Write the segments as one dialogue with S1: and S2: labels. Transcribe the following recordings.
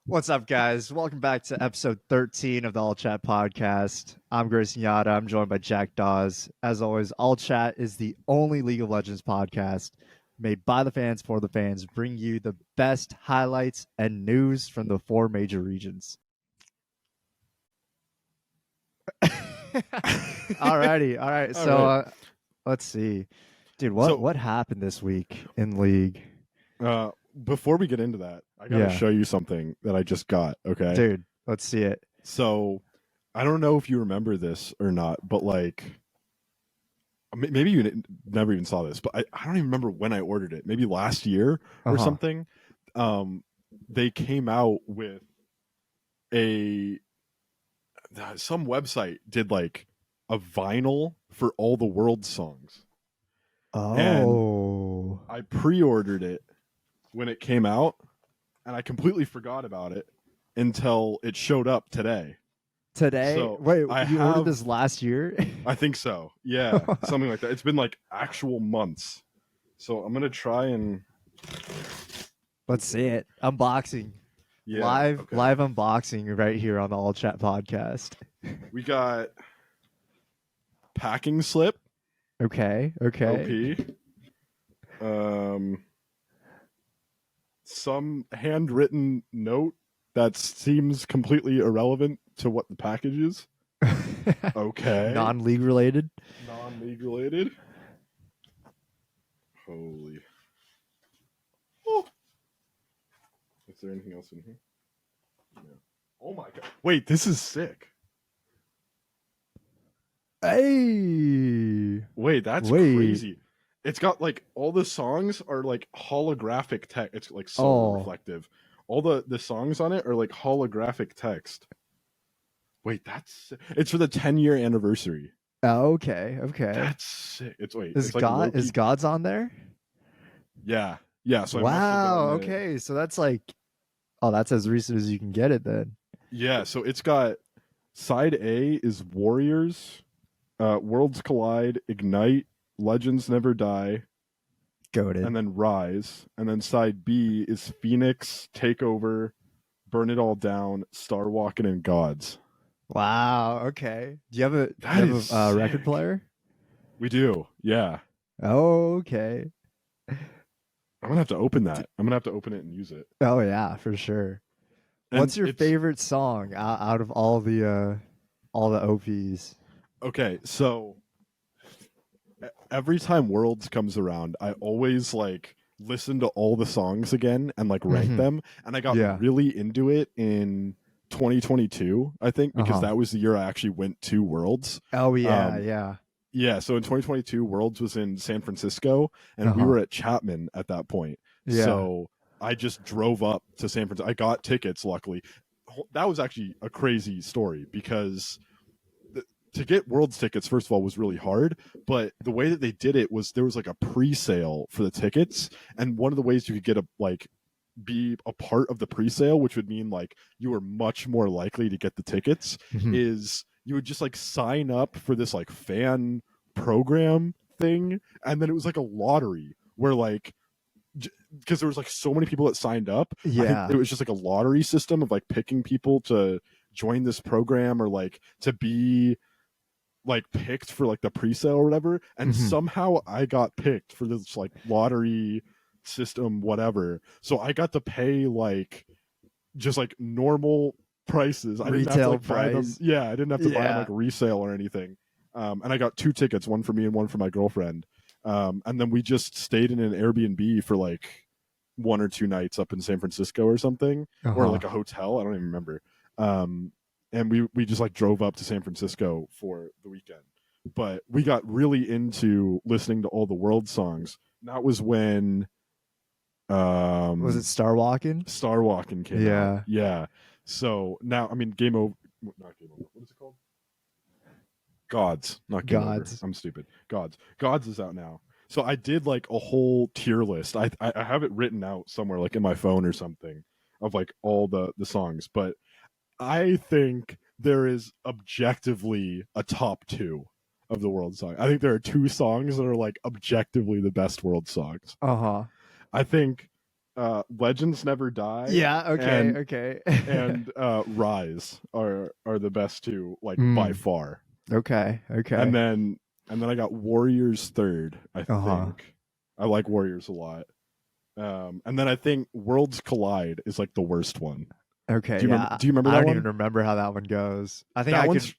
S1: What's up, guys? Welcome back to episode 13 of the All Chat podcast. I'm Grayson Yada. I'm joined by Jack Dawes. As always, All Chat is the only League of Legends podcast made by the fans for the fans, bring you the best highlights and news from the four major regions. Alrighty, all right. So let's see, dude. What happened this week in League?
S2: Before we get into that, I gotta show you something that I just got. Okay,
S1: dude, let's see it.
S2: So I don't know if you remember this or not, but like maybe you never even saw this, but I don't even remember when I ordered it. Maybe last year or something. They came out with some website did like a vinyl for all the world songs.
S1: Oh,
S2: and I pre-ordered it when it came out, and I completely forgot about it until it showed up today.
S1: So wait, you ordered this last year?
S2: I think so. Yeah, something like that. It's been like actual months. So I'm gonna try and
S1: let's see it. Unboxing. Yeah, live unboxing right here on the All Chat podcast.
S2: We got packing slip.
S1: Okay.
S2: OP. Some handwritten note that seems completely irrelevant to what the package is. Okay.
S1: Non-league related.
S2: Holy. Oh. Is there anything else in here? No. Oh my god. Wait, this is sick.
S1: Hey.
S2: Wait, that's crazy. It's got like all the songs are like holographic text. It's like so reflective. All the songs on it are like holographic text. Wait, it's for the 10-year anniversary.
S1: Oh, okay.
S2: That's sick.
S1: Is God's on there?
S2: Yeah. So
S1: wow. Okay, so that's like, that's as recent as you can get it then.
S2: Yeah. So it's got side A is Warriors, Worlds Collide, Ignite, Legends Never Die,
S1: Goated,
S2: and then Rise. And then side B is Phoenix, Takeover, Burn It All Down, Star Walking, and Gods.
S1: Wow. Okay. Do you have a record player?
S2: We do. Yeah.
S1: Oh, okay.
S2: I'm gonna have to open that. I'm gonna have to open it and use it.
S1: Oh yeah, for sure. And what's your favorite song out of all the OPs?
S2: Okay, so every time Worlds comes around, I always like listen to all the songs again and like rank them. And I got really into it in 2022, I think, because that was the year I actually went to Worlds.
S1: Oh yeah,
S2: yeah. So in 2022, Worlds was in San Francisco, and we were at Chapman at that point. Yeah. So I just drove up to San Francisco. I got tickets, luckily. That was actually a crazy story because to get Worlds tickets, first of all, was really hard. But the way that they did it was there was like a pre-sale for the tickets, and one of the ways you could get be a part of the pre-sale, which would mean like you were much more likely to get the tickets, is you would just like sign up for this like fan program thing, and then it was like a lottery where like, because there was like so many people that signed up, I think it was just like a lottery system of like picking people to join this program or like to be like picked for like the pre-sale or whatever. And somehow I got picked for this like lottery system, whatever. So I got to pay like just like normal prices. I didn't have to like buy them. Yeah, I didn't have to buy them like resale or anything. And I got 2 tickets, one for me and one for my girlfriend. And then we just stayed in an Airbnb for like 1 or 2 nights up in San Francisco or something, or like a hotel. I don't even remember. And we just like drove up to San Francisco for the weekend. But we got really into listening to all the world songs. That was when
S1: was it Star Walking?
S2: Star Walking came out. Yeah. So now, I mean, not Game Over. What is it called? Gods, not Game Over. I'm stupid. Gods is out now. So I did like a whole tier list. I have it written out somewhere, like in my phone or something, of like all the songs. But I think there is objectively a top 2 of the world song. I think there are 2 songs that are like objectively the best world songs.
S1: I
S2: think Legends Never Die.
S1: Yeah. Okay.
S2: And,
S1: Okay.
S2: and Rise are the best two, like by far.
S1: Okay. Okay.
S2: And then I got Warriors third. I think I like Warriors a lot. And then I think Worlds Collide is like the worst one.
S1: Okay.
S2: Do you remember that
S1: I don't
S2: one?
S1: even remember how that one goes. I think
S2: that
S1: I
S2: one's...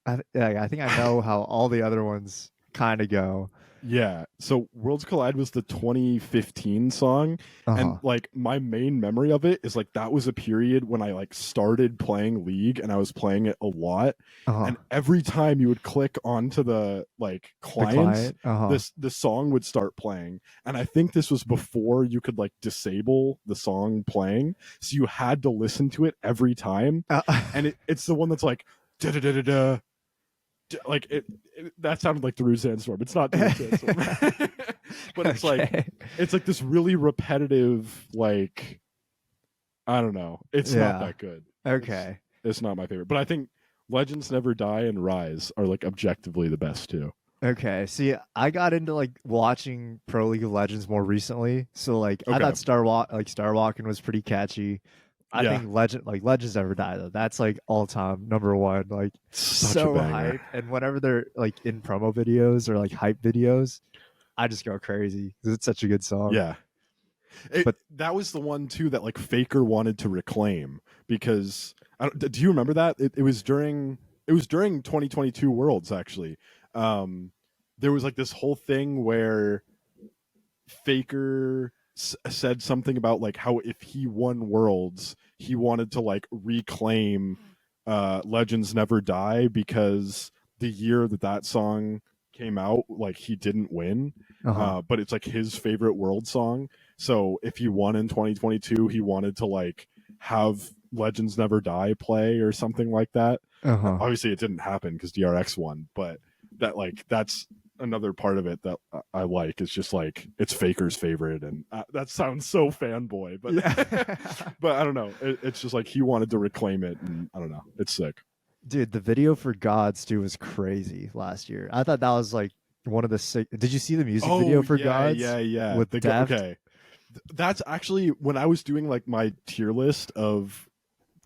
S1: could. I think I know how all the other ones kind of go.
S2: Yeah. So Worlds Collide was the 2015 song. And like my main memory of it is like that was a period when I like started playing League and I was playing it a lot. And every time you would click onto the like clients, the song would start playing. And I think this was before you could like disable the song playing. So you had to listen to it every time. And it's the one that's like da da da da da. Like that sounded like Darude Sandstorm. It's not Darude Sandstorm. But it's like this really repetitive, like, I don't know. It's not that good.
S1: Okay.
S2: It's not my favorite. But I think Legends Never Die and Rise are like objectively the best too.
S1: Okay. See, I got into like watching Pro League of Legends more recently. So like I thought Star Walking was pretty catchy. I think Legends Never Die though. That's like all time number one. Like so hype. And whenever they're like in promo videos or like hype videos, I just go crazy because it's such a good song.
S2: Yeah. But that was the one too that like Faker wanted to reclaim because do you remember that? It was during 2022 Worlds actually. There was like this whole thing where Faker said something about like how if he won Worlds he wanted to like reclaim Legends Never Die because the year that song came out like he didn't win, but it's like his favorite World song. So if he won in 2022 he wanted to like have Legends Never Die play or something like that. Obviously it didn't happen because DRX won, but that's another part of it that I like. It's just like it's Faker's favorite, and that sounds so fanboy, but but I don't know. It's just like he wanted to reclaim it, and I don't know. It's sick,
S1: dude. The video for Gods too was crazy last year. I thought that was like one of the sick. Did you see the music video for Gods?
S2: Yeah.
S1: With Deft?
S2: Okay, that's actually when I was doing like my tier list of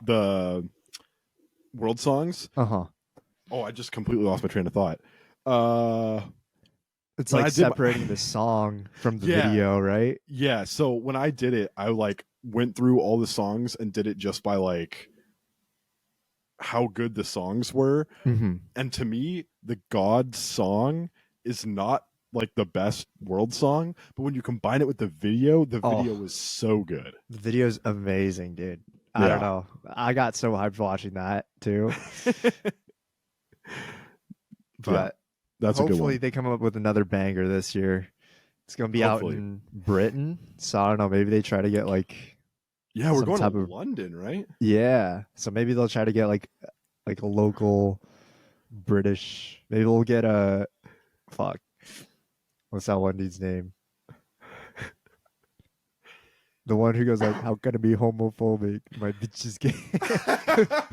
S2: the world songs. Oh, I just completely lost my train of thought.
S1: It's like separating the song from the video, right?
S2: Yeah. So when I did it, I like went through all the songs and did it just by like how good the songs were. And to me, the God song is not like the best world song, but when you combine it with the video was so good.
S1: The video's amazing, dude. I don't know. I got so hyped watching that too. But
S2: that's
S1: hopefully
S2: a good one.
S1: they come up with another banger this year. It's gonna be out in Britain, so I don't know. Maybe they try to get like
S2: we're going to London, right?
S1: Yeah, so maybe they'll try to get like a local British. Maybe we'll get a what's that one dude's name? The one who goes like, "How can it be homophobic? My bitch is gay."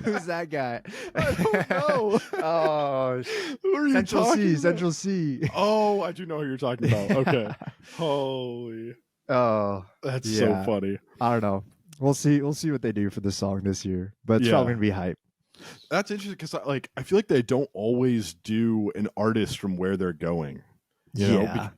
S1: Who's that guy?
S2: I don't know.
S1: Oh,
S2: who are you
S1: Central
S2: talking
S1: C,
S2: about?
S1: Central C.
S2: Oh, I do know who you're talking about. Okay. Holy.
S1: Oh,
S2: that's so funny.
S1: I don't know. We'll see what they do for the song this year, but it's probably gonna be hype.
S2: That's interesting because I feel like they don't always do an artist from where they're going. You know?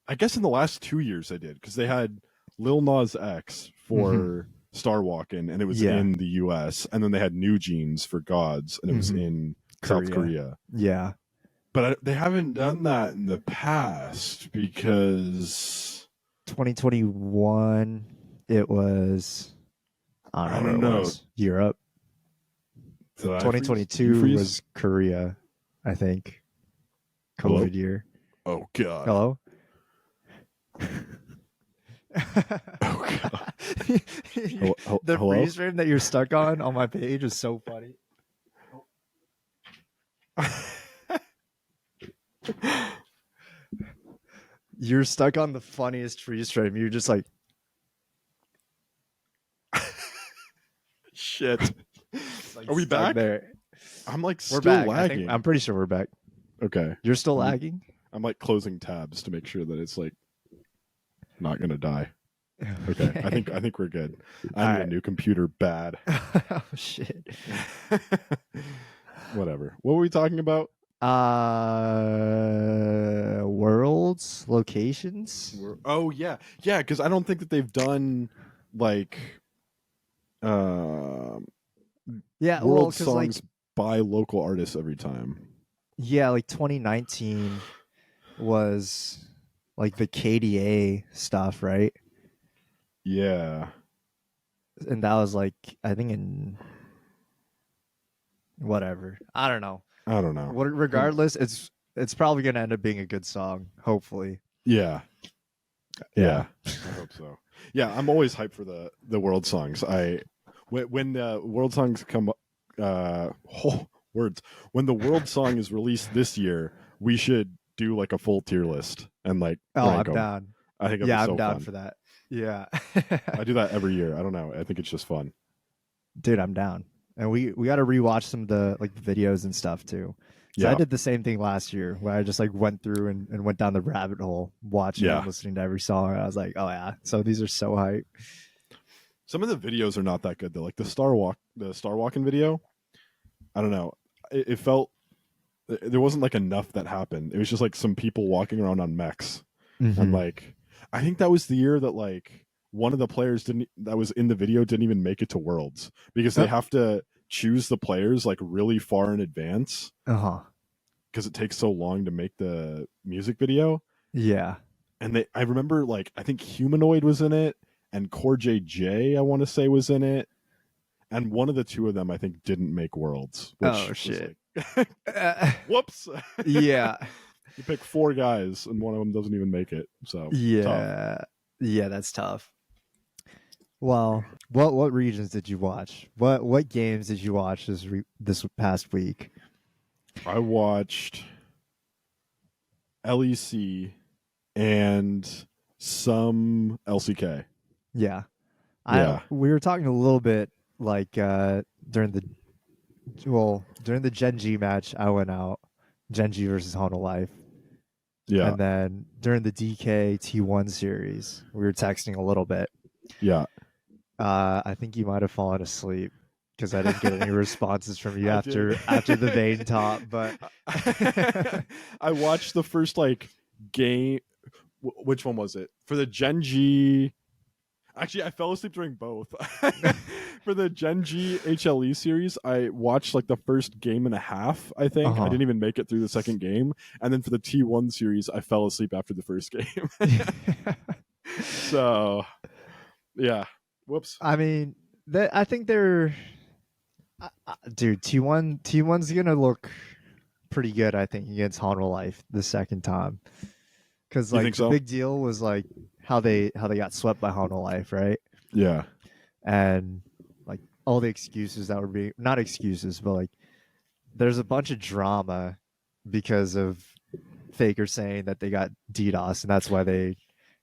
S2: I guess in the last 2 years they did because they had Lil Nas X for Star Walking, and it was in the US, and then they had New Jeans for Gods, and it was in South Korea.
S1: Yeah.
S2: But they haven't done that in the past because
S1: 2021 it was I don't know. Europe. 2022 was Korea, I think. COVID year.
S2: Oh god.
S1: Hello?
S2: Oh god.
S1: The freeze frame that you're stuck on my page is so funny. You're stuck on the funniest freeze frame. You're just like
S2: shit.
S1: Like,
S2: are we back?
S1: There.
S2: I'm like
S1: we're
S2: still
S1: back.
S2: lagging.
S1: I'm pretty sure we're back.
S2: Okay.
S1: You're still lagging?
S2: I'm like closing tabs to make sure that it's like not gonna die. Okay, I think we're good. I need a new computer bad.
S1: Oh shit.
S2: Whatever. What were we talking about?
S1: Worlds, locations.
S2: Oh yeah, because I don't think that they've done like
S1: Yeah, well,
S2: world
S1: because
S2: songs by local artists every time.
S1: Yeah, like 2019 was like the KDA stuff, right?
S2: Yeah.
S1: And that was like I think in whatever. I don't know.
S2: I don't know.
S1: Regardless, it's probably gonna end up being a good song. Hopefully.
S2: Yeah.
S1: Yeah.
S2: I hope so. Yeah, I'm always hyped for the world songs. When world songs come words when the world song is released this year, we should do like a full tier list and like rank
S1: I'm
S2: them.
S1: down.
S2: I think
S1: Yeah,
S2: so
S1: I'm down
S2: fun.
S1: for that. Yeah.
S2: I do that every year. I don't know. I think it's just fun.
S1: Dude, I'm down. And we got to rewatch some of the like the videos and stuff too. So I did the same thing last year where I just like went through and went down the rabbit hole watching and listening to every song. And I was like, oh yeah, so these are so hype.
S2: Some of the videos are not that good though. Like the Star Walking video. I don't know. It felt there wasn't like enough that happened. It was just like some people walking around on mechs. And like I think that was the year that like one of the players that was in the video didn't even make it to Worlds because they have to choose the players like really far in advance. Because it takes so long to make the music video.
S1: Yeah.
S2: And I remember like I think Humanoid was in it and Core JJ I want to say was in it. And one of the two of them I think didn't make Worlds.
S1: Oh shit.
S2: Like, whoops.
S1: Yeah.
S2: You pick 4 guys and one of them doesn't even make it. So
S1: tough. Yeah, that's tough. Well, what regions did you watch? What games did you watch this past week?
S2: I watched LEC and some LCK.
S1: Yeah. We were talking a little bit like during the Gen G match. I went out Gen G versus Honor Life.
S2: Yeah.
S1: And then during the DK T1 series, we were texting a little bit.
S2: Yeah.
S1: I think you might have fallen asleep because I didn't get any responses from you after the VAYNE top. But
S2: I watched the first like game. Which one was it for the Gen G? Actually, I fell asleep during both. For the Gen G HLE series, I watched like the first game and a half, I think. I didn't even make it through the second game. And then for the T1 series, I fell asleep after the first game. So, yeah. Whoops.
S1: I mean, I think they're... dude, T1's going to look pretty good, I think, against Honor Life the second time. Because like the big deal was like how they got swept by Honor Life, right?
S2: Yeah.
S1: And like all the excuses that were being, not excuses, but like there's a bunch of drama because of Faker saying that they got DDoS and that's why they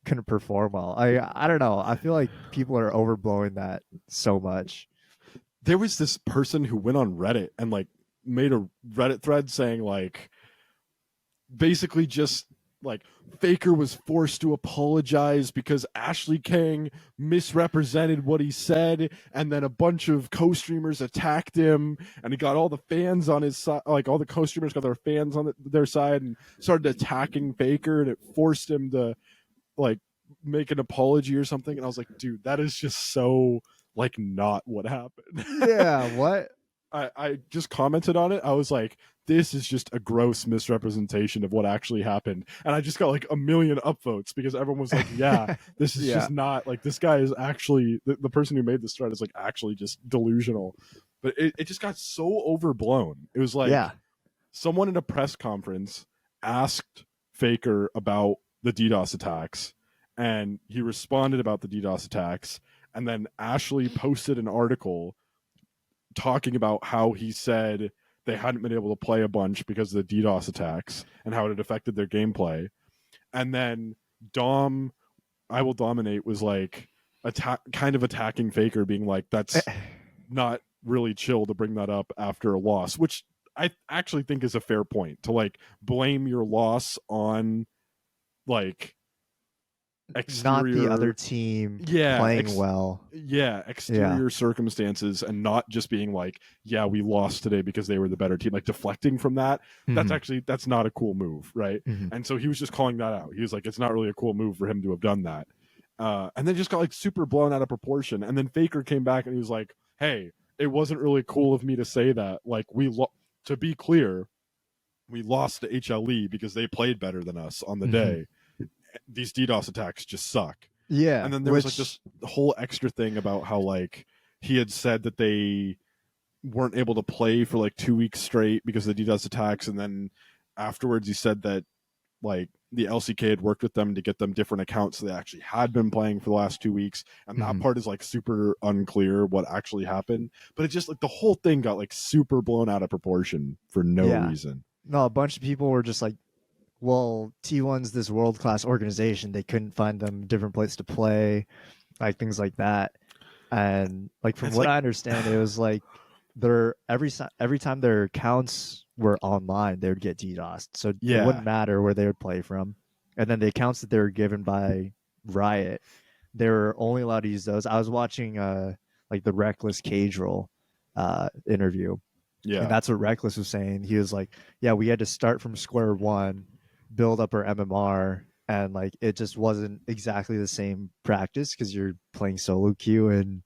S1: couldn't perform well. I don't know. I feel like people are overblowing that so much.
S2: There was this person who went on Reddit and like made a Reddit thread saying like basically just like Faker was forced to apologize because Ashley Kang misrepresented what he said, and then a bunch of co-streamers attacked him, and he got all the fans on his side. Like all the co-streamers got their fans on their side and started attacking Faker, and it forced him to like make an apology or something. And I was like, dude, that is just so like not what happened.
S1: Yeah, what?
S2: I just commented on it. I was like, this is just a gross misrepresentation of what actually happened. And I just got like a million upvotes because everyone was like, yeah, this is just not like this guy is actually the person who made this thread is like actually just delusional. But it just got so overblown. It was like someone in a press conference asked Faker about the DDoS attacks and he responded about the DDoS attacks. And then Ashley posted an article talking about how he said they hadn't been able to play a bunch because of the DDoS attacks and how it had affected their gameplay. And then I Will Dominate was like kind of attacking Faker, being like, that's not really chill to bring that up after a loss, which I actually think is a fair point to like blame your loss on like
S1: not
S2: exterior,
S1: the other team playing well.
S2: Yeah, exterior circumstances, and not just being like, yeah, we lost today because they were the better team. Like deflecting from that. That's not a cool move, right? And so he was just calling that out. He was like, it's not really a cool move for him to have done that. And then just got like super blown out of proportion. And then Faker came back and he was like, hey, it wasn't really cool of me to say that. Like to be clear, we lost to HLE because they played better than us on the day. These DDoS attacks just suck.
S1: Yeah.
S2: And then there was like this whole extra thing about how like he had said that they weren't able to play for like 2 weeks straight because of the DDoS attacks. And then afterwards he said that like the LCK had worked with them to get them different accounts so they actually had been playing for the last 2 weeks. And that part is like super unclear what actually happened. But it just like the whole thing got like super blown out of proportion for no reason.
S1: No, a bunch of people were just like, well, T1's this world-class organization. They couldn't find them a different place to play, like things like that. And like from what I understand, it was like every time their accounts were online, they would get DDoSed. So it wouldn't matter where they would play from. And then the accounts that they were given by Riot, they were only allowed to use those. I was watching like the Reckless Cage Roll interview. Yeah. And that's what Reckless was saying. He was like, yeah, we had to start from square one, build up our MMR, and like it just wasn't exactly the same practice because you're playing solo queue and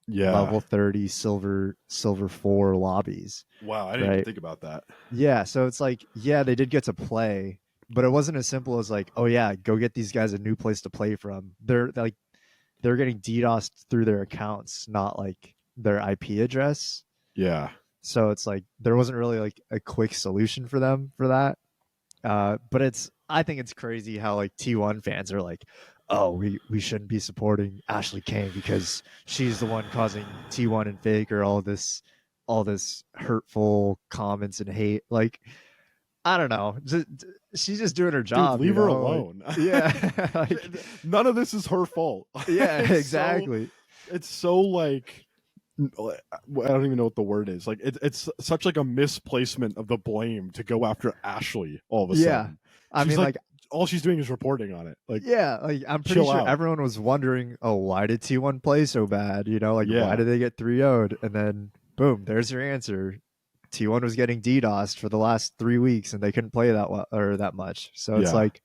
S1: level 30 silver 4 lobbies.
S2: Wow, I didn't even think about that.
S1: Yeah, so it's like, yeah, they did get to play, but it wasn't as simple as like, oh yeah, go get these guys a new place to play from. They're getting DDoSed through their accounts, not like their IP address.
S2: Yeah.
S1: So it's like there wasn't really like a quick solution for them for that. But I think it's crazy how like T1 fans are like, oh, we shouldn't be supporting Ashley Kang because she's the one causing T1 and Faker all this hurtful comments and hate. Like, I don't know. She's just doing her job.
S2: Dude, leave her alone.
S1: Yeah. Like,
S2: none of this is her fault.
S1: Yeah, exactly.
S2: It's so like, I don't even know what the word is. Like it's such like a misplacement of the blame to go after Ashley all of a sudden.
S1: Yeah. I mean, like
S2: all she's doing is reporting on it. Like,
S1: yeah, like I'm pretty sure everyone was wondering, oh, why did T1 play so bad? Like why did they get 3-0'd? And then boom, there's your answer. T1 was getting DDoSed for the last 3 weeks and they couldn't play that well or that much. So it's like,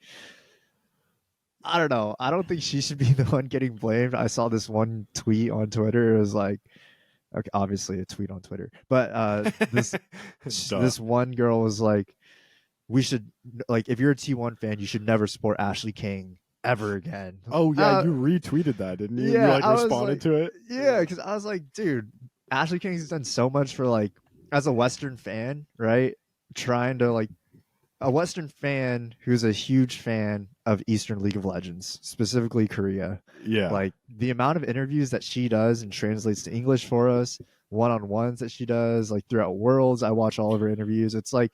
S1: I don't know. I don't think she should be the one getting blamed. I saw this one tweet on Twitter. It was like, okay, obviously a tweet on Twitter, but this one girl was like, we should, like, if you're a T1 fan, you should never support Ashley Kang ever again.
S2: Oh yeah, you retweeted that, didn't you?
S1: Yeah,
S2: you responded to it.
S1: Yeah, because I was like, dude, Ashley Kang's done so much for like as a Western fan, right? Trying to like a Western fan who's a huge fan of Eastern League of Legends, specifically Korea.
S2: Yeah.
S1: Like the amount of interviews that she does and translates to English for us, one-on-ones that she does, like throughout Worlds, I watch all of her interviews. It's like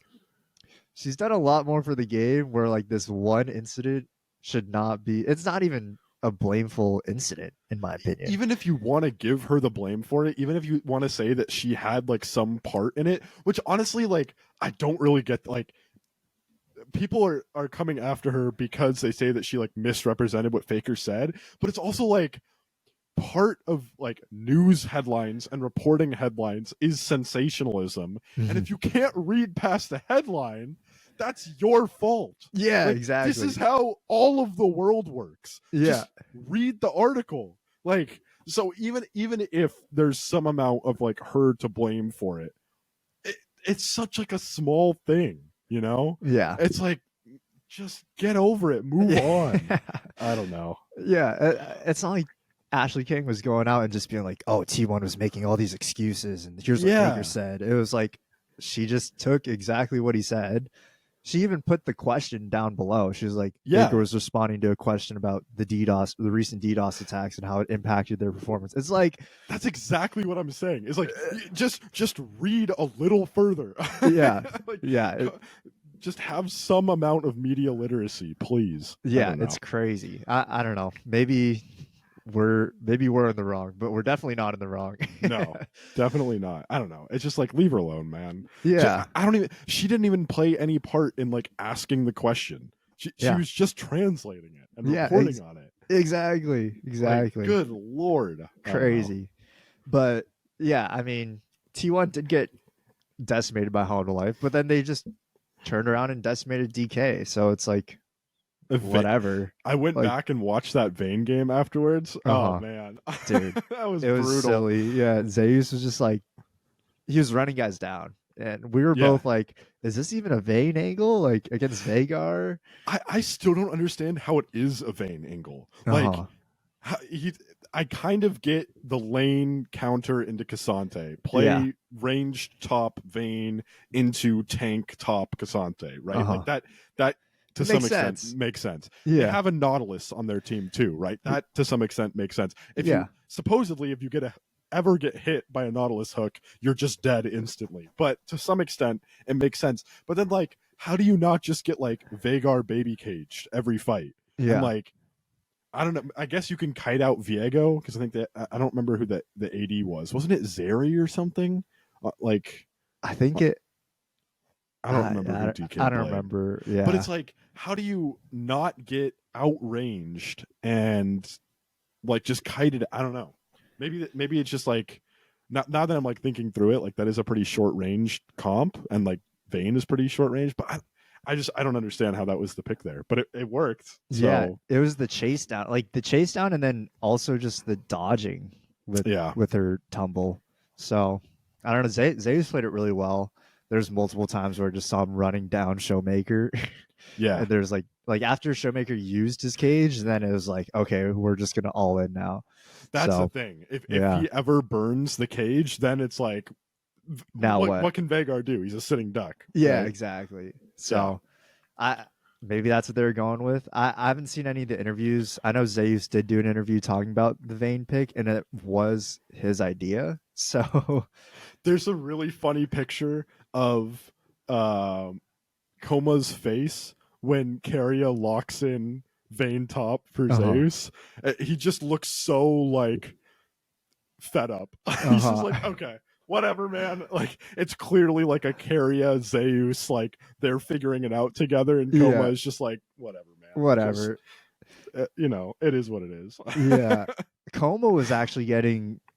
S1: she's done a lot more for the game where like this one incident should not be, it's not even a blameful incident in my opinion.
S2: Even if you want to give her the blame for it, even if you want to say that she had like some part in it, which honestly, like, I don't really get, like, people are coming after her because they say that she like misrepresented what Faker said, but it's also like part of like news headlines and reporting headlines is sensationalism. And if you can't read past the headline, that's your fault.
S1: Yeah,
S2: like,
S1: exactly.
S2: This is how all of the world works.
S1: Yeah.
S2: Just read the article. Like, so even if there's some amount of like her to blame for it, it's such like a small thing, Yeah. It's like, just get over it. Move on. I don't know.
S1: Yeah. It's not like Ashley Kang was going out and just being like, oh, T1 was making all these excuses and here's what Faker said. It was like, she just took exactly what he said. She even put the question down below. She was like, Faker was responding to a question about the recent DDoS attacks and how it impacted their performance. It's like,
S2: that's exactly what I'm saying. It's like, just read a little further.
S1: Yeah.
S2: Like, just have some amount of media literacy, please.
S1: Yeah, it's crazy. I don't know. Maybe we're in the wrong, but we're definitely not in the wrong.
S2: No, definitely not. I don't know. It's just like, leave her alone, man.
S1: Yeah.
S2: She didn't even play any part in like asking the question. She was just translating it and reporting on it.
S1: Exactly.
S2: Like, good Lord.
S1: Crazy. But yeah, I mean, T1 did get decimated by Hollow Life, but then they just turned around and decimated DK. So it's like, whatever.
S2: I went back and watched that VAYNE game afterwards. Oh man,
S1: dude,
S2: that was
S1: brutal.
S2: Was
S1: silly. Yeah, ZEUS was just like, he was running guys down, and we were both like, "Is this even a VAYNE angle? Like against Veigar?"
S2: I still don't understand how it is a VAYNE angle. Like, I kind of get the lane counter into K'Sante, play ranged top VAYNE into tank top K'Sante, right? Like that to some extent makes sense.
S1: Yeah.
S2: They have a Nautilus on their team too, right? That to some extent makes sense. If you supposedly if you ever get hit by a Nautilus hook, you're just dead instantly. But to some extent, it makes sense. But then, like, how do you not just get like Veigar baby caged every fight?
S1: Yeah.
S2: And like, I don't know. I guess you can kite out Viego because I think that I don't remember who the AD was. Wasn't it Zeri or something? Like,
S1: I think it.
S2: I don't remember who DK
S1: I don't
S2: played.
S1: remember. Yeah.
S2: But it's like, how do you not get outranged and like just kited? I don't know. Maybe it's just like now that I'm like thinking through it, like that is a pretty short range comp, and like VAYNE is pretty short range, but I don't understand how that was the pick there, but it worked. So.
S1: Yeah, it was the chase down, and then also just the dodging with her tumble. So I don't know. ZEUS played it really well. There's multiple times where I just saw him running down Showmaker.
S2: Yeah,
S1: and there's like after Showmaker used his cage, then it was like, okay, we're just gonna all in now.
S2: That's the thing. If he ever burns the cage, then it's like,
S1: now
S2: what can Veigar do? He's a sitting duck.
S1: Yeah,
S2: right?
S1: exactly. So maybe that's what they're going with. I haven't seen any of the interviews. I know ZEUS did do an interview talking about the VAYNE pick, and it was his idea. So
S2: there's a really funny picture of kkOma's face when Keria locks in VAYNE top for ZEUS. He just looks so like fed up. He's just like, okay, whatever, man. Like, it's clearly like a Keria ZEUS, like they're figuring it out together, and kkOma is just like, whatever, man.
S1: Whatever.
S2: Just, it is what it is.
S1: Yeah. kkOma was actually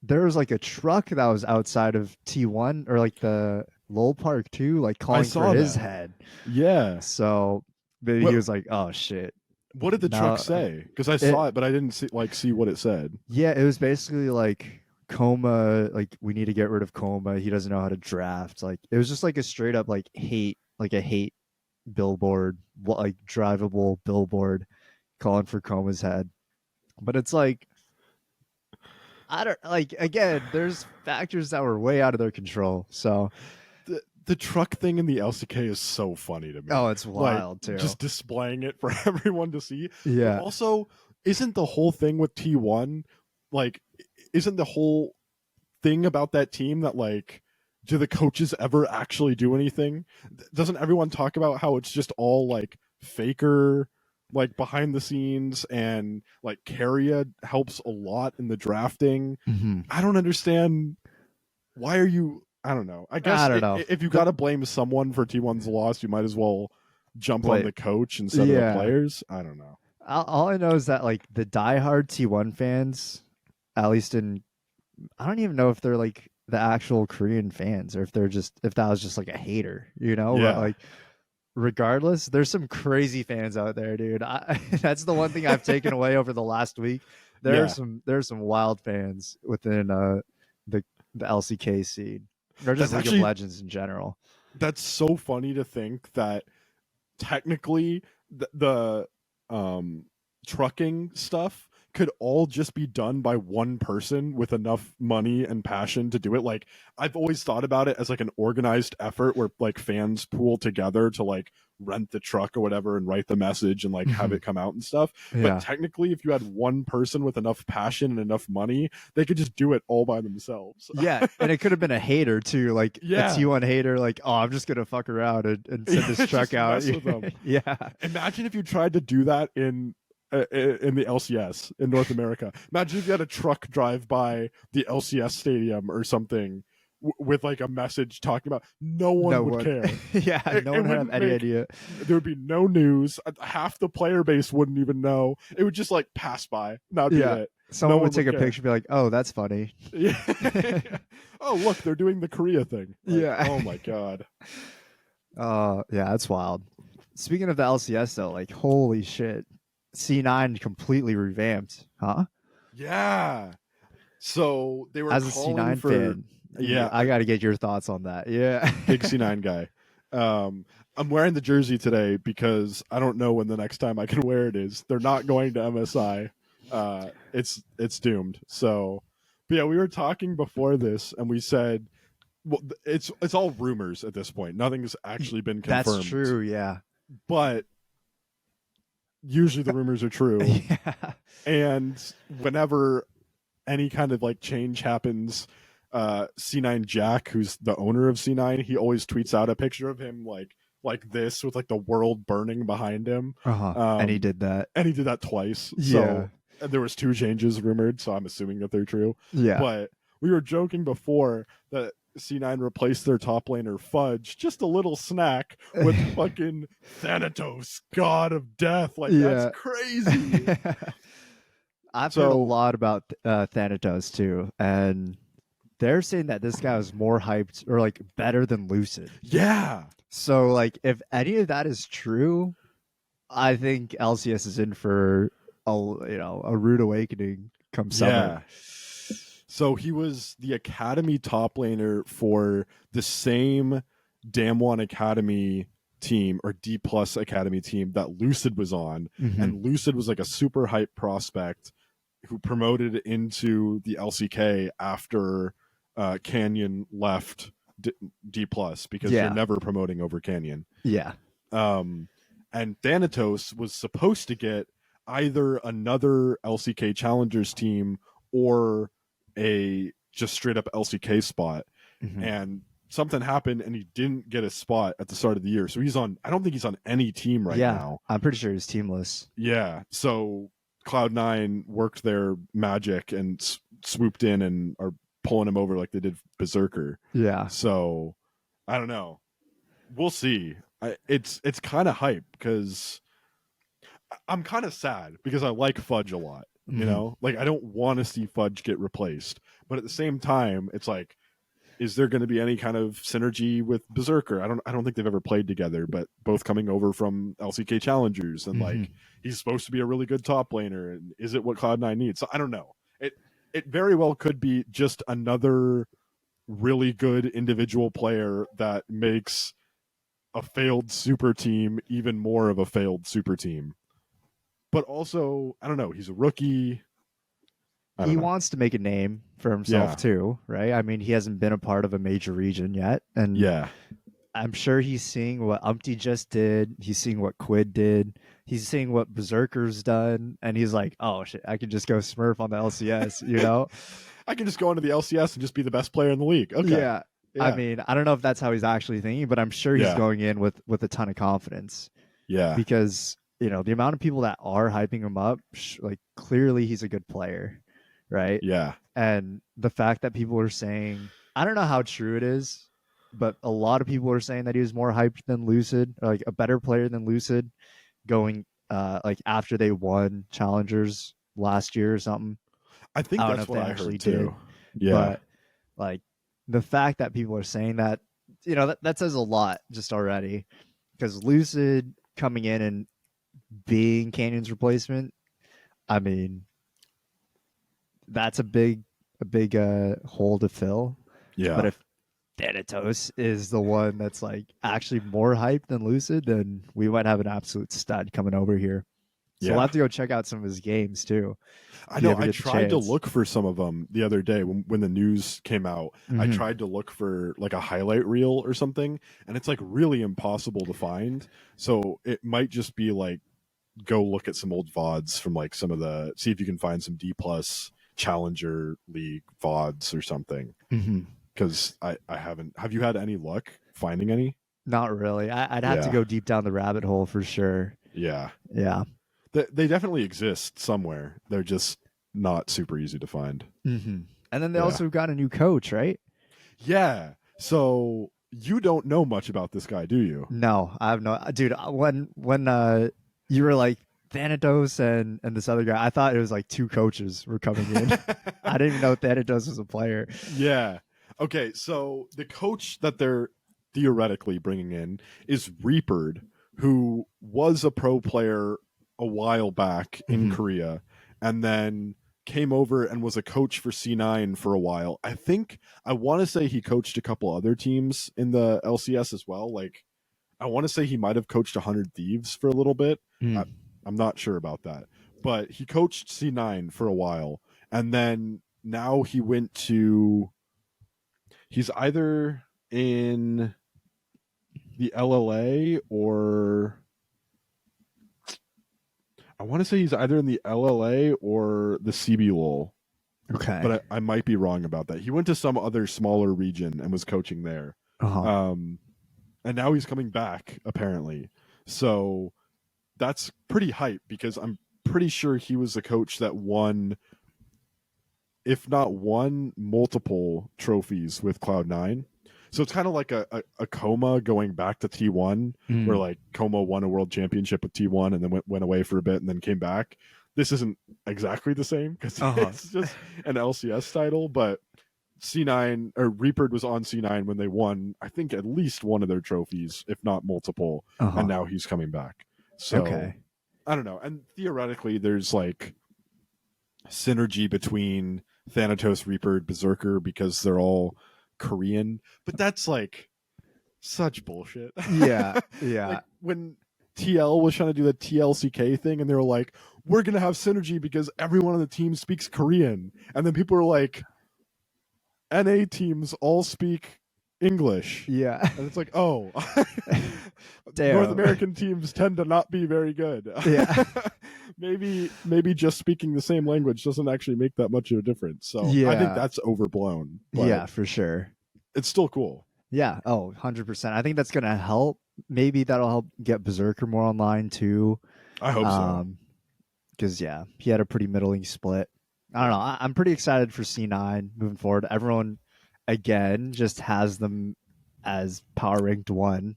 S1: there was like a truck that was outside of T1 or like the Lowell Park too, like calling for his head.
S2: Yeah.
S1: So maybe he was like, oh shit.
S2: What did the truck say? Because I saw it, but I didn't see what it said.
S1: Yeah, it was basically like kkOma, like we need to get rid of kkOma. He doesn't know how to draft. Like it was just like a straight up like a hate billboard, like drivable billboard calling for kkOma's head. But it's like, I don't like, again, there's factors that were way out of their control. So
S2: the truck thing in the LCK is so funny to me.
S1: Oh, it's wild too.
S2: Just displaying it for everyone to see.
S1: Yeah.
S2: But also, isn't the whole thing with T1 like? Isn't the whole thing about that team that like, do the coaches ever actually do anything? Doesn't everyone talk about how it's just all like faker, like behind the scenes, and like Keria helps a lot in the drafting? I don't understand. Why are you? I don't know. I guess if you got to blame someone for T1's loss, you might as well jump on the coach instead of the players. I don't know.
S1: All I know is that like the diehard T1 fans, at least I don't even know if they're like the actual Korean fans or if that was just like a hater, you know?
S2: Yeah.
S1: But like, regardless, there's some crazy fans out there, dude. That's the one thing I've taken away over the last week. There's some wild fans within the LCK scene. Or just League of Legends in general.
S2: That's so funny to think that technically the trucking stuff could all just be done by one person with enough money and passion to do it. Like, I've always thought about it as like an organized effort where like fans pool together to like rent the truck or whatever and write the message and like have it come out and stuff. But technically, if you had one person with enough passion and enough money, they could just do it all by themselves.
S1: Yeah, and it could have been a hater too, like a T1 hater, like, oh, I'm just gonna fuck around and send this truck out. Yeah.
S2: Imagine if you tried to do that in the LCS in North America. Imagine if you had a truck drive by the LCS stadium or something with like a message talking about, no one would care.
S1: Yeah, no one would have any idea.
S2: There would be no news. Half the player base wouldn't even know. It would just like pass by. That'd be it.
S1: Someone would take a picture and be like, oh, that's funny.
S2: Yeah. Oh, look, they're doing the Korea thing. Like,
S1: yeah.
S2: Oh my god.
S1: Yeah, that's wild. Speaking of the LCS though, like holy shit. C9 completely revamped, huh?
S2: Yeah. So they were
S1: as a
S2: calling
S1: C9
S2: for,
S1: fan.
S2: Yeah,
S1: I got to get your thoughts on that. Yeah,
S2: big C9 guy. I'm wearing the jersey today because I don't know when the next time I can wear it is. They're not going to MSI. It's doomed. So, but yeah, we were talking before this, and we said, well, it's all rumors at this point. Nothing's actually been confirmed.
S1: That's true. Yeah,
S2: but usually the rumors are true.
S1: Yeah.
S2: And whenever any kind of like change happens, C9 Jack, who's the owner of C9, he always tweets out a picture of him like this with like the world burning behind him.
S1: And he did that.
S2: And he did that twice.
S1: Yeah.
S2: So there was 2 changes rumored, so I'm assuming that they're true.
S1: Yeah.
S2: But we were joking before that C9 replaced their top laner Fudge, just a little snack, with fucking Thanatos, god of death. Like, that's crazy.
S1: I've heard a lot about Thanatos too, and they're saying that this guy was more hyped or like better than Lucid.
S2: Yeah.
S1: So like if any of that is true, I think LCS is in for a rude awakening come summer.
S2: Yeah. So he was the academy top laner for the same Damwon Academy team or D Plus Academy team that Lucid was on.
S1: Mm-hmm.
S2: And Lucid was like a super hype prospect who promoted into the LCK after Canyon left D Plus because they're never promoting over Canyon.
S1: Yeah.
S2: And Thanatos was supposed to get either another LCK Challengers team or a just straight up LCK spot.
S1: Mm-hmm.
S2: And something happened and he didn't get a spot at the start of the year. So I don't think he's on any team right now.
S1: I'm pretty sure he's teamless.
S2: Yeah. So Cloud9 worked their magic and swooped in and are pulling him over like they did Berserker.
S1: Yeah.
S2: So I don't know. We'll see. It's kind of hype because I'm kind of sad because I like Fudge a lot. You know, like I don't want to see Fudge get replaced, but at the same time, it's like, is there going to be any kind of synergy with Berserker? I don't think they've ever played together, but both coming over from LCK Challengers, and like he's supposed to be a really good top laner. And is it what Cloud9 needs? So I don't know. It very well could be just another really good individual player that makes a failed super team even more of a failed super team. But also, I don't know, he's a rookie.
S1: He wants to make a name for himself too, right? I mean, he hasn't been a part of a major region yet. And I'm sure he's seeing what Umpty just did. He's seeing what Quid did. He's seeing what Berserker's done. And he's like, oh, shit, I can just go Smurf on the LCS, you know?
S2: I can just go into the LCS and just be the best player in the league. Okay.
S1: Yeah. I mean, I don't know if that's how he's actually thinking, but I'm sure he's going in with a ton of confidence.
S2: Yeah.
S1: Because, the amount of people that are hyping him up, like clearly he's a good player, right?
S2: Yeah.
S1: And the fact that people are saying, I don't know how true it is, but a lot of people are saying that he was more hyped than Lucid, or like a better player than Lucid, going like after they won Challengers last year or something.
S2: I think that's what I heard too. Yeah.
S1: But like the fact that people are saying that, that says a lot just already, because Lucid coming in and being Canyon's replacement, I mean, that's a big hole to fill.
S2: Yeah.
S1: But if Thanatos is the one that's like actually more hyped than Lucid, then we might have an absolute stud coming over here. So we'll have to go check out some of his games too.
S2: I know. I tried to look for some of them the other day when the news came out. I tried to look for like a highlight reel or something, and it's like really impossible to find. So it might just be like, go look at some old VODs from like see if you can find some D Plus Challenger League VODs or something. Because I haven't. Have you had any luck finding any?
S1: Not really. I'd have to go deep down the rabbit hole for sure.
S2: Yeah.
S1: Yeah.
S2: They definitely exist somewhere. They're just not super easy to find.
S1: And then they also got a new coach, right?
S2: Yeah. So you don't know much about this guy, do you?
S1: No, I have no, dude. When you were like Thanatos and this other guy, I thought it was like two coaches were coming in. I didn't even know Thanatos was a player.
S2: Yeah. Okay, so the coach that they're theoretically bringing in is REAPERED, who was a pro player a while back in Korea, and then came over and was a coach for C9 for a while. I want to say he coached a couple other teams in the LCS as well. Like, I want to say he might have coached 100 Thieves for a little bit. I'm not sure about that, but he coached C9 for a while, and then now he's either in the LLA or I want to say he's either in the LLA or the CBLOL.
S1: Okay.
S2: But I might be wrong about that. He went to some other smaller region and was coaching there. And now he's coming back, apparently. So that's pretty hype because I'm pretty sure he was the coach that won, if not won, multiple trophies with Cloud9. So it's kind of like a kkOma going back to T1, where like kkOma won a world championship with T1 and then went away for a bit and then came back. This isn't exactly the same because it's just an LCS title, but C9 or REAPERED was on C9 when they won, I think, at least one of their trophies, if not multiple, and now he's coming back. So I don't know. And theoretically, there's like synergy between Thanatos, REAPERED, Berserker because they're all Korean, but that's like such bullshit.
S1: Yeah.
S2: Like when TL was trying to do the TLCK thing and they were like, we're gonna have synergy because everyone on the team speaks Korean, and then people were like, NA teams all speak English.
S1: Yeah.
S2: And it's like, oh,
S1: Damn.
S2: North American teams tend to not be very good.
S1: Yeah.
S2: maybe just speaking the same language doesn't actually make that much of a difference. So I think that's overblown.
S1: Yeah, for sure.
S2: It's still cool.
S1: Yeah. Oh, 100%. I think that's going to help. Maybe that'll help get Berserker more online too.
S2: I hope so.
S1: Because, yeah, he had a pretty middling split. I don't know. I'm pretty excited for C9 moving forward. Everyone, again, just has them as power ranked 1,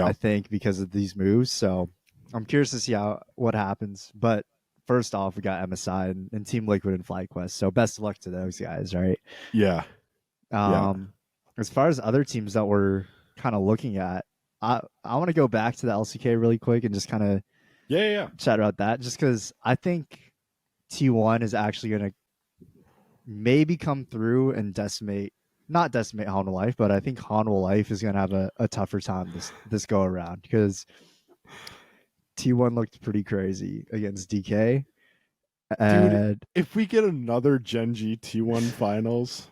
S1: I think, because of these moves. So I'm curious to see what happens. But first off, we got MSI and Team Liquid and FlyQuest. So best of luck to those guys, right?
S2: Yeah.
S1: As far as other teams that we're kind of looking at, I want to go back to the LCK really quick and just kind of chat about that, just because I think T1 is actually going to maybe come through and not decimate Hanwha Life, but I think Hanwha Life is going to have a tougher time this go around because T1 looked pretty crazy against DK.
S2: Dude, if we get another Genji T1 finals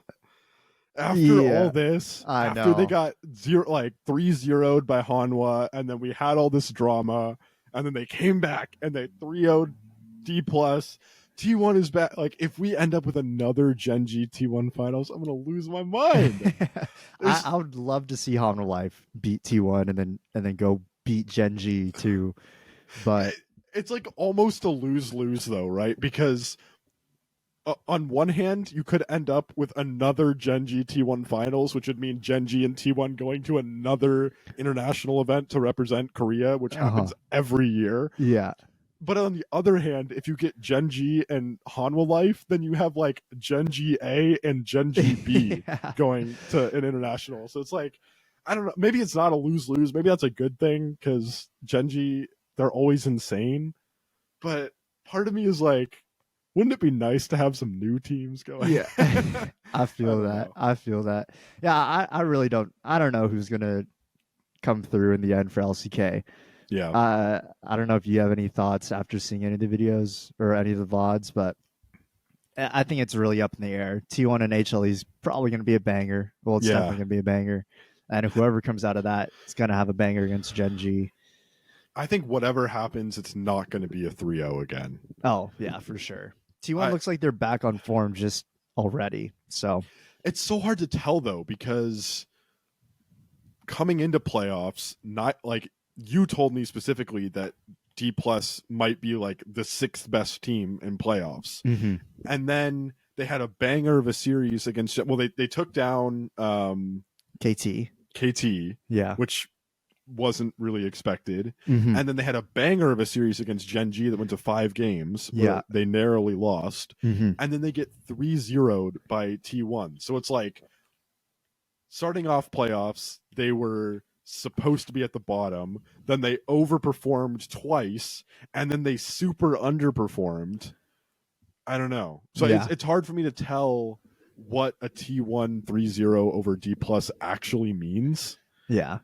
S2: after all this, after they got 3-0'd by Hanwha, and then we had all this drama, and then they came back and they 3-0'd D+. T1 is back. Like, if we end up with another Genji T1 finals, I'm gonna lose my mind.
S1: I would love to see Hanwha Life beat T1 and then go beat Genji too. But
S2: it's like almost a lose-lose though, right? Because on one hand, you could end up with another Genji T1 finals, which would mean Genji and T1 going to another international event to represent Korea, which happens every year.
S1: Yeah.
S2: But on the other hand, if you get Genji and Hanwha Life, then you have like Genji A and Genji B going to an international. So it's like, I don't know. Maybe it's not a lose-lose. Maybe that's a good thing because Genji, they're always insane. But part of me is like, wouldn't it be nice to have some new teams going?
S1: Yeah. I feel that. I feel that. Yeah, I really don't. I don't know who's going to come through in the end for LCK.
S2: Yeah.
S1: I don't know if you have any thoughts after seeing any of the videos or any of the VODs, but I think it's really up in the air. T1 and HLE is probably going to be a banger. Well, it's definitely going to be a banger. And if whoever comes out of that, it's going to have a banger against Genji.
S2: I think whatever happens, it's not going to be a 3-0 again.
S1: Oh, yeah, for sure. T1 looks like they're back on form just already. So
S2: it's so hard to tell, though, because coming into playoffs, not like you told me specifically that D+ might be like the 6th best team in playoffs.
S1: Mm-hmm.
S2: And then they had a banger of a series against. Well, they took down
S1: KT.
S2: Yeah, which wasn't really expected.
S1: Mm-hmm.
S2: And then they had a banger of a series against Gen G that went to 5 games.
S1: Yeah,
S2: they narrowly lost.
S1: Mm-hmm.
S2: And then they get 3-0'd by T1. So it's like starting off playoffs, they were supposed to be at the bottom. Then they overperformed twice, and then they super underperformed. I don't know. So it's hard for me to tell what a T1 3-0 over D+ actually means.
S1: Yeah.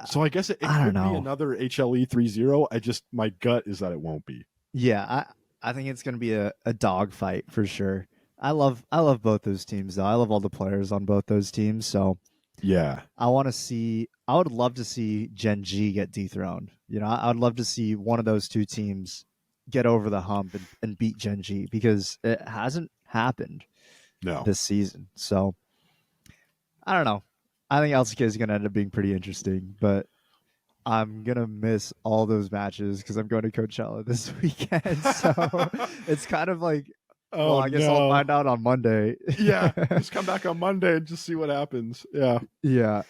S2: So I guess it could be another HLE 3-0. My gut is that it won't be.
S1: Yeah, I think it's going to be a dogfight for sure. I love both those teams though. I love all the players on both those teams. So
S2: yeah,
S1: I would love to see Gen G get dethroned. I would love to see one of those two teams get over the hump and beat Gen G, because it hasn't happened this season. So I don't know. I think LCK is going to end up being pretty interesting, but I'm going to miss all those matches because I'm going to Coachella this weekend. So it's kind of like, I guess I'll find out on Monday.
S2: Yeah, just come back on Monday and just see what happens. Yeah.
S1: Yeah.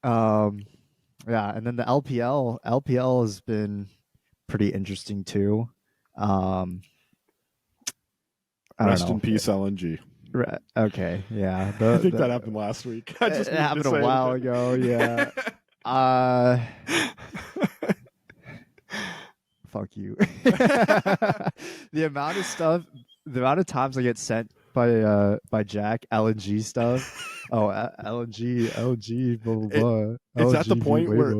S1: Yeah, and then the LPL has been pretty interesting too.
S2: Rest in peace, LNG.
S1: Okay, yeah.
S2: I think that happened last week.
S1: It happened a while ago, yeah. Fuck you. The amount of times I get sent by Jack LNG stuff. Oh, LNG, blah, blah, blah.
S2: It's
S1: LNG,
S2: at the point where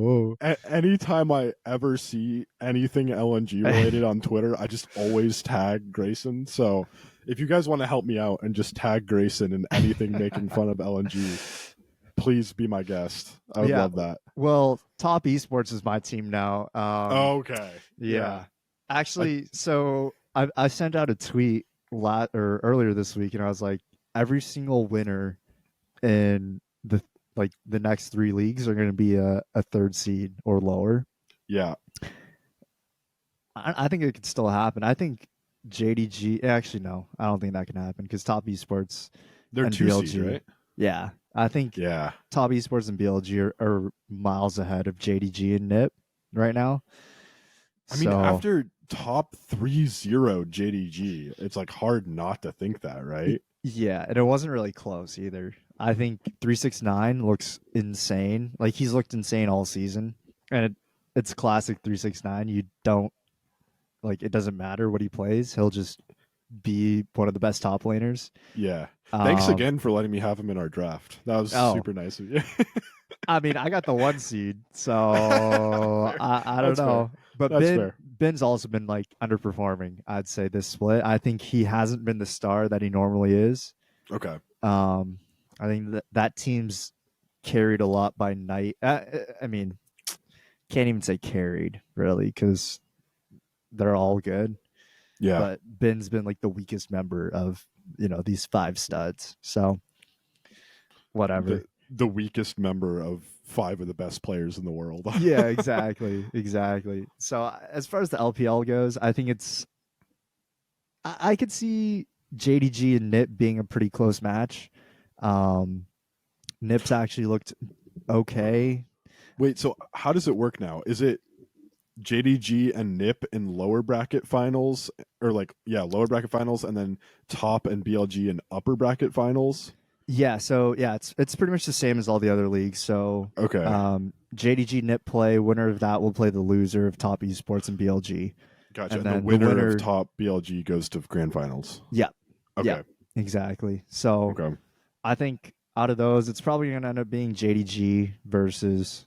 S2: anytime I ever see anything LNG related on Twitter, I just always tag Grayson. So if you guys want to help me out and just tag Grayson in anything making fun of LNG, please be my guest. I would love that.
S1: Well, Top Esports is my team now.
S2: Okay.
S1: Yeah. Actually, so I sent out a tweet earlier this week, and I was like, every single winner in the next 3 leagues are going to be a 3rd seed or lower.
S2: Yeah.
S1: I think it could still happen. I think JDG. Actually, no, I don't think that can happen because Top Esports,
S2: they're 2 seeds, right?
S1: Yeah, I think Top Esports and BLG are miles ahead of JDG and NIP right now.
S2: I mean, after top 3-0 JDG, it's like hard not to think that, right?
S1: Yeah, and it wasn't really close either. I think 369 looks insane. Like, he's looked insane all season, and it's classic 369. You don't it doesn't matter what he plays; he'll just be one of the best top laners.
S2: Yeah. Thanks again for letting me have him in our draft. That was super nice of you.
S1: I mean, I got the 1 seed, so I don't know. Fair. But Ben's also been underperforming, I'd say, this split. I think he hasn't been the star that he normally is.
S2: Okay.
S1: I think that team's carried a lot by night. I mean, can't even say carried really because they're all good.
S2: Yeah.
S1: But Ben's been the weakest member of these 5 studs. So whatever.
S2: The weakest member of 5 of the best players in the world.
S1: Yeah, exactly. So as far as the LPL goes, I think I could see JDG and NIP being a pretty close match. NIP's actually looked okay.
S2: Wait, so how does it work now? Is it JDG and NIP in lower bracket finals, or lower bracket finals, and then top and BLG in upper bracket finals?
S1: Yeah, so it's pretty much the same as all the other leagues. So
S2: okay,
S1: JDG NIP play, winner of that will play the loser of Top Esports and BLG.
S2: Gotcha. And the winner of top BLG goes to grand finals.
S1: Yeah.
S2: Okay.
S1: Yeah, exactly. So I think out of those, it's probably going to end up being JDG versus.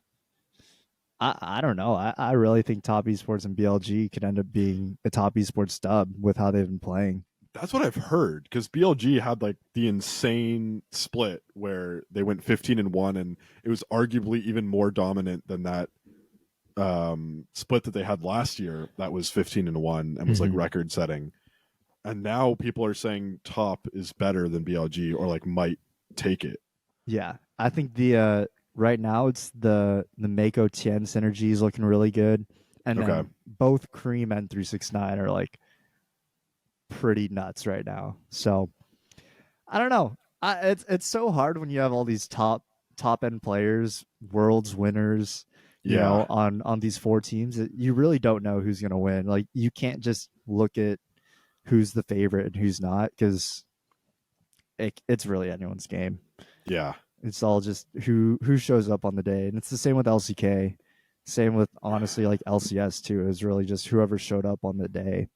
S1: I don't know. I really think Top Esports and BLG could end up being a Top Esports dub with how they've been playing.
S2: That's what I've heard, because BLG had the insane split where they went 15-1, and it was arguably even more dominant than that split that they had last year that was 15-1 and was record setting. And now people are saying Top is better than BLG, or might take it.
S1: Yeah, I think the right now it's the Mako Tien synergy is looking really good, and then both Cream and 369 are pretty nuts right now. So I don't know. It's so hard when you have all these top end players, worlds winners,
S2: Yeah.
S1: on these four teams. You really don't know who's gonna win. Like you can't just look at who's the favorite and who's not because it's really anyone's game.
S2: Yeah.
S1: It's all just who shows up on the day, and it's the same with LCK. Same with honestly like LCS too. Is really just whoever showed up on the day.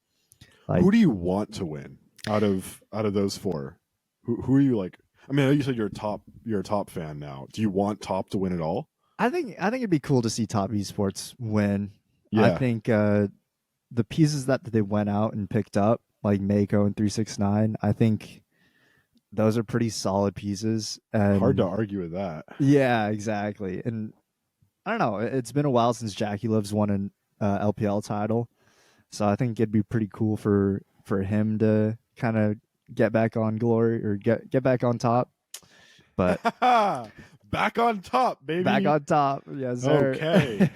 S1: Like,
S2: who do you want to win out of those four? Who are you like? I mean, I know you said you're a top fan now. Do you want top to win it all?
S1: I think it'd be cool to see top esports win.
S2: Yeah.
S1: I think the pieces that they went out and picked up, like Mako and 369, I think those are pretty solid pieces. And
S2: hard to argue with that.
S1: Yeah, exactly. And I don't know. It's been a while since Jackie Lives won an LPL title, so I think it'd be pretty cool for him to kind of get back on glory or get back on top. But
S2: back on top, baby.
S1: Back on top. Yes, sir.
S2: Okay.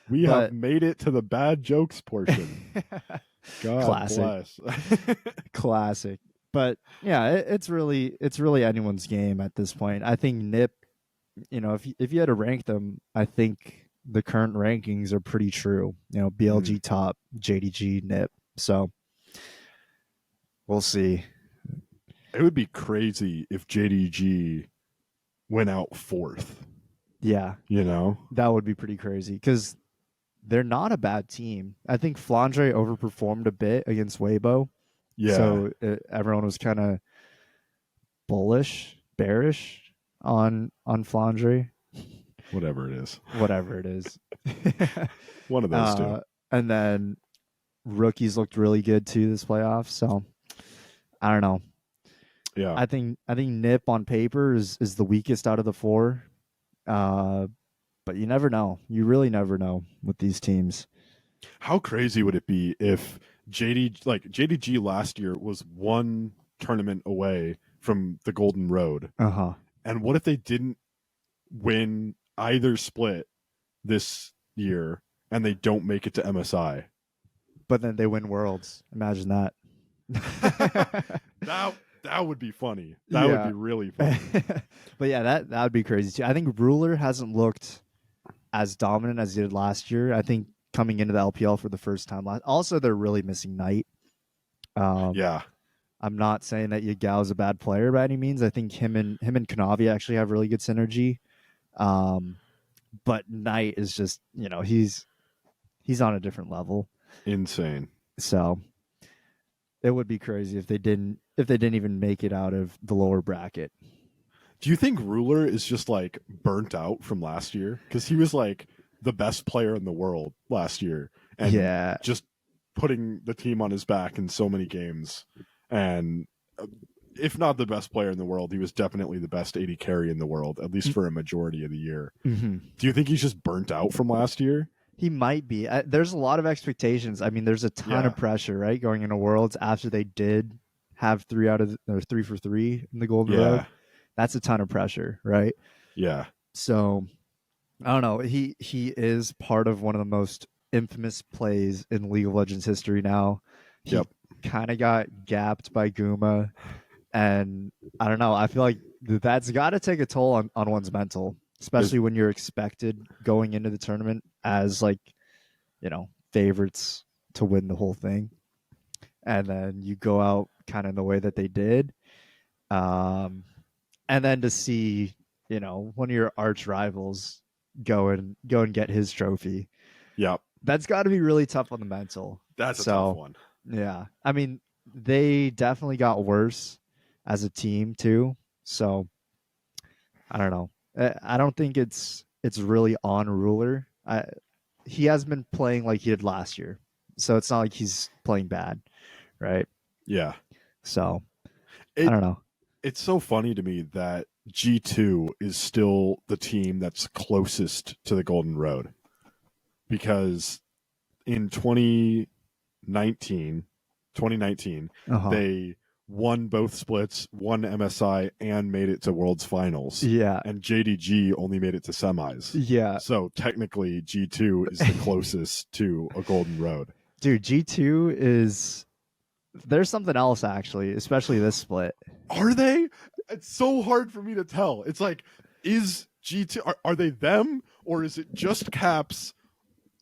S2: We have made it to the bad jokes portion. God
S1: Classic.
S2: bless.
S1: Classic. But yeah, it's really anyone's game at this point. I think Nip, if you had to rank them, I think the current rankings are pretty true. BLG top, JDG, Nip. So we'll see.
S2: It would be crazy if JDG went out fourth.
S1: Yeah. That would be pretty crazy because they're not a bad team. I think Flandre overperformed a bit against Weibo.
S2: Yeah.
S1: So everyone was kind of bearish on Flandre.
S2: Whatever it is. One of those two.
S1: And then rookies looked really good too this playoff. So I don't know.
S2: Yeah.
S1: I think Nip on paper is the weakest out of the four. But you never know. You really never know with these teams.
S2: How crazy would it be if JDG last year was one tournament away from the Golden Road?
S1: Uh-huh.
S2: And what if they didn't win either split this year and they don't make it to MSI?
S1: But then they win Worlds. Imagine that.
S2: That would be funny. That would be really funny.
S1: But yeah, that would be crazy too. I think Ruler hasn't looked as dominant as he did last year. I think coming into the LPL for the first time. Also, they're really missing Knight.
S2: Yeah.
S1: I'm not saying that Yagao's a bad player by any means. I think him and Kanavi actually have really good synergy. But Knight is just, he's on a different level.
S2: Insane.
S1: So it would be crazy if they didn't even make it out of the lower bracket.
S2: Do you think Ruler is just like burnt out from last year? Because he was like the best player in the world last year, and just putting the team on his back in so many games. And if not the best player in the world, he was definitely the best AD carry in the world, at least for a majority of the year.
S1: Mm-hmm.
S2: Do you think he's just burnt out from last year?
S1: He might be. There's a lot of expectations. I mean, there's a ton of pressure, right, going into Worlds after they did have 3 for 3 in the Golden Road. That's a ton of pressure, right?
S2: Yeah.
S1: So I don't know. He is part of one of the most infamous plays in League of Legends history now. He kind of got gapped by kkOma, and I don't know. I feel like that's got to take a toll on one's mental, especially when you're expected going into the tournament as favorites to win the whole thing, and then you go out kind of in the way that they did, and then to see one of your arch rivals go and get his trophy.
S2: Yep.
S1: That's got to be really tough on the mental.
S2: That's a tough one.
S1: Yeah. I mean, they definitely got worse as a team too. So I don't know. I don't think it's really on Ruler. He has been playing like he did last year. So it's not like he's playing bad, right?
S2: Yeah.
S1: So I don't know.
S2: It's so funny to me that G2 is still the team that's closest to the Golden Road, because in 2019 they won both splits, won MSI, and made it to Worlds Finals.
S1: Yeah.
S2: And JDG only made it to semis.
S1: Yeah.
S2: So technically G2 is the closest to a Golden Road.
S1: Dude, G2 is There's something else actually, especially this split.
S2: Are they? It's so hard for me to tell. It's like, is G2, are they them, or is it just Caps,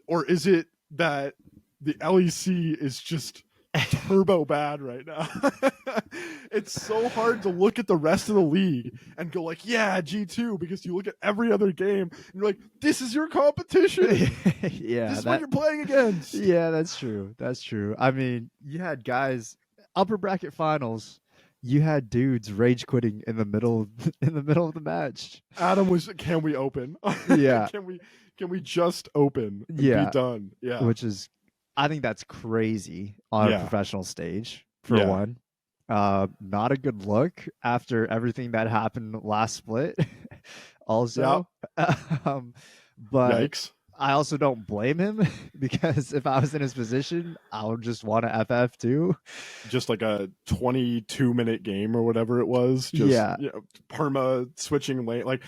S2: or is it that the LEC is just turbo bad right now? It's so hard to look at the rest of the league and go like, yeah, G2, because you look at every other game and you're like, this is your competition.
S1: Yeah,
S2: this is what you're playing against.
S1: Yeah, that's true. That's true. I mean, you had guys upper bracket finals. You had dudes rage quitting in the middle of the match.
S2: Adam was, can we open?
S1: Yeah.
S2: Can we just open and be done? Yeah.
S1: Which is, I think that's crazy on a professional stage for one. Not a good look after everything that happened last split. Also, but
S2: yikes.
S1: I also don't blame him, because if I was in his position, I would just want to FF too.
S2: Just like a 22-minute game or whatever it was. Just, you know, perma switching lane. Like,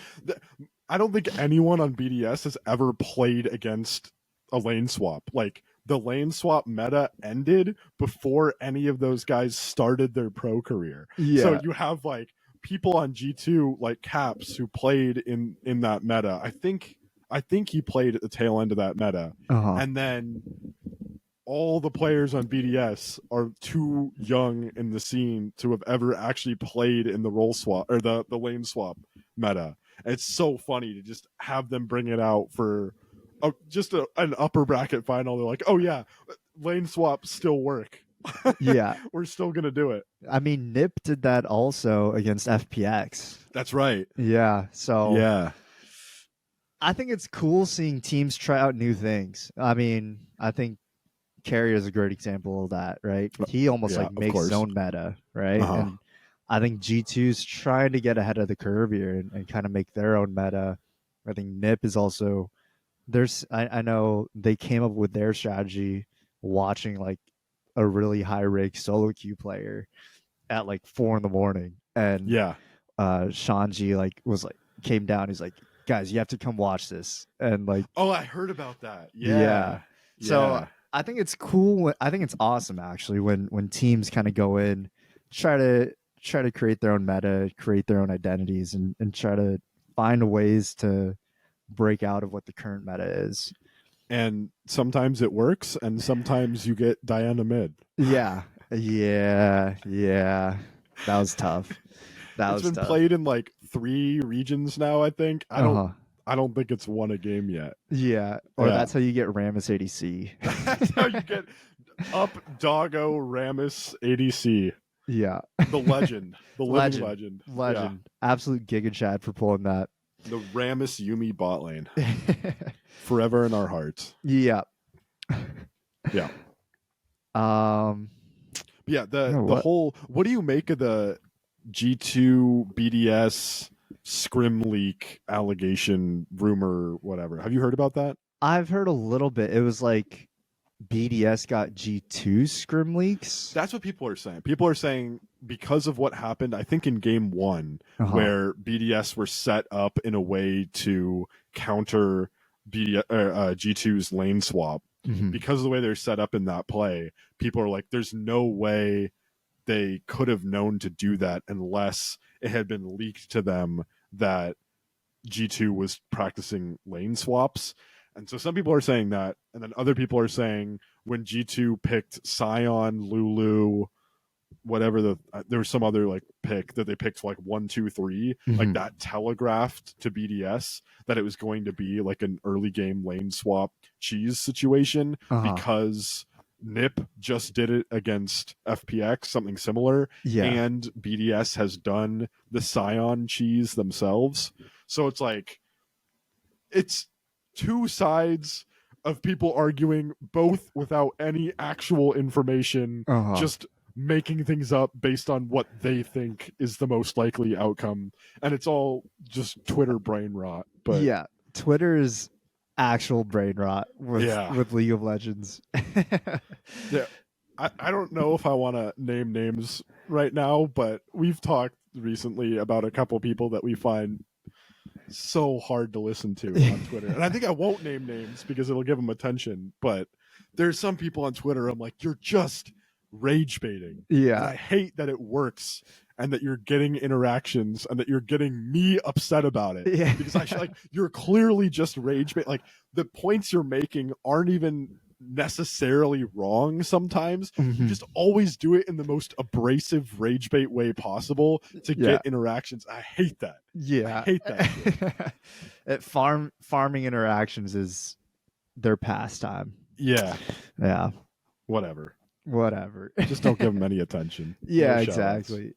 S2: I don't think anyone on BDS has ever played against a lane swap. Like, the lane swap meta ended before any of those guys started their pro career. So you have like people on G2 like Caps who played in that meta. I think he played at the tail end of that meta. And then all the players on BDS are too young in the scene to have ever actually played in the role swap or the lane swap meta. And it's so funny to just have them bring it out for just an upper bracket final. They're like, oh yeah, lane swaps still work.
S1: Yeah,
S2: we're still gonna do it.
S1: I mean, Nip did that also against FPX.
S2: That's right.
S1: Yeah. So
S2: yeah,
S1: I think it's cool seeing teams try out new things. I mean, I think Carrier is a great example of that, right? He almost like makes his own meta, right? And I think G2's trying to get ahead of the curve here and kind of make their own meta. I think Nip is also I know they came up with their strategy watching like a really high rank solo queue player at like 4 a.m. and Shanji like came down. He's like, guys, you have to come watch this. And like,
S2: oh, I heard about that.
S1: So I think it's cool. I think it's awesome actually when teams kind of go in, try to create their own meta, create their own identities, and try to find ways to break out of what the current meta is.
S2: And sometimes it works, and sometimes you get Diana mid.
S1: Yeah. That was tough.
S2: It's been played in like 3 regions now, I think. I don't think it's won a game yet.
S1: Yeah. Or that's how you get Rammus ADC.
S2: That's how you get up Doggo Rammus ADC.
S1: Yeah.
S2: The legend. The living legend.
S1: Legend. Yeah. Absolute Giga Chad for pulling that.
S2: The Rammus Yumi bot lane. Forever in our hearts.
S1: Yeah.
S2: Yeah. Yeah, the whole, what do you make of the G2 BDS scrim leak allegation rumor, whatever? Have you heard about that?
S1: I've heard a little bit. It was like BDS got G2 scrim leaks.
S2: That's what people are saying. People are saying because of what happened, I think in game 1, where BDS were set up in a way to counter G2's lane swap. Because of the way they're set up in that play, people are like, there's no way they could have known to do that unless it had been leaked to them that G2 was practicing lane swaps. And so some people are saying that, and then other people are saying when G2 picked Sion, Lulu, whatever there was some other like pick that they picked like 1, 2, 3, like that telegraphed to BDS that it was going to be like an early game lane swap cheese situation because Nip just did it against FPX, something similar, and BDS has done the Sion cheese themselves. So it's like, it's 2 sides of people arguing, both without any actual information, just making things up based on what they think is the most likely outcome, and it's all just Twitter brain rot. But
S1: yeah, Twitter is actual brain rot with League of Legends.
S2: Yeah, I don't know if I want to name names right now, but we've talked recently about a couple people that we find so hard to listen to on Twitter, and I think I won't name names because it'll give them attention, but there's some people on Twitter I'm like, you're just rage baiting.
S1: Yeah.
S2: And I hate that it works and that you're getting interactions and that you're getting me upset about it.
S1: Yeah.
S2: Because you're clearly just rage bait. Like, the points you're making aren't even necessarily wrong sometimes. You just always do it in the most abrasive rage bait way possible to get interactions. I hate that.
S1: Yeah.
S2: I hate that.
S1: Farming interactions is their pastime.
S2: Yeah.
S1: Yeah.
S2: Whatever.
S1: Just
S2: don't give them any attention.
S1: Yeah,
S2: No
S1: exactly.